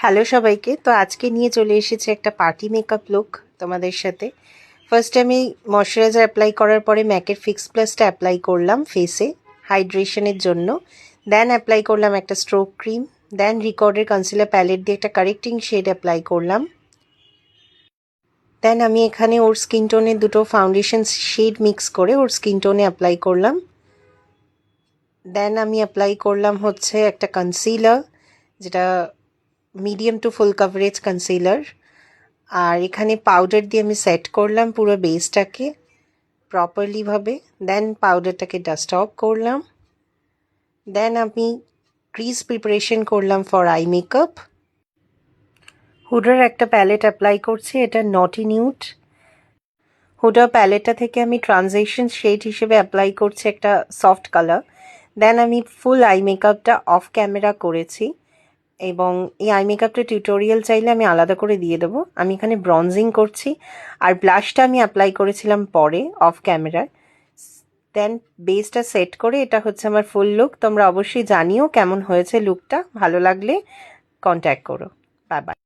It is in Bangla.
হ্যালো সবাইকে। তো আজকে নিয়ে চলে এসেছি একটা পার্টি মেকআপ লুক তোমাদের সাথে। ফার্স্ট আমি ময়শ্চারাইজার অ্যাপ্লাই করার পরে ম্যাকের ফিক্স প্লাসটা অ্যাপ্লাই করলাম ফেসে হাইড্রেশনের জন্য। দেন অ্যাপ্লাই করলাম একটা স্ট্রোক ক্রিম। দেন রিকর্ডের কনসিলার প্যালেট দিয়ে একটা কারেক্টিং শেড অ্যাপ্লাই করলাম। দেন আমি এখানে ওর স্কিন টোনে দুটো ফাউন্ডেশন শেড মিক্স করে ওর স্কিন টোনে অ্যাপ্লাই করলাম। দেন আমি অ্যাপ্লাই করলাম হচ্ছে একটা কনসিলার, যেটা medium to full coverage concealer. আর এখানে পাউডার দিয়ে আমি সেট করলাম পুরো বেসটাকে প্রপারলি ভাবে। দেন পাউডারটাকে ডাস্ট অফ করলাম। দেন আমি ক্রিজ প্রিপারেশন করলাম ফর আই মেকআপ। হুডার একটা প্যালেট অ্যাপ্লাই করছি, এটা নটি নিউড। হুডার প্যালেটটা থেকে আমি ট্রানজিশন শেড হিসেবে অ্যাপ্লাই করছি একটা সফট কালার। দেন আমি ফুল আই মেকআপটা অফ ক্যামেরা করেছি, এবং এই আই মেকআপটা টিউটোরিয়াল চাইলে আমি আলাদা করে দিয়ে দেবো। আমি এখানে ব্রঞ্জিং করছি, আর ব্লাশটা আমি অ্যাপ্লাই করেছিলাম পরে অফ ক্যামেরায়। দেন বেসটা সেট করে এটা হচ্ছে আমার ফুল লুক। তোমরা অবশ্যই জানিও কেমন হয়েছে লুকটা। ভালো লাগলে কন্ট্যাক্ট করো। Bye bye.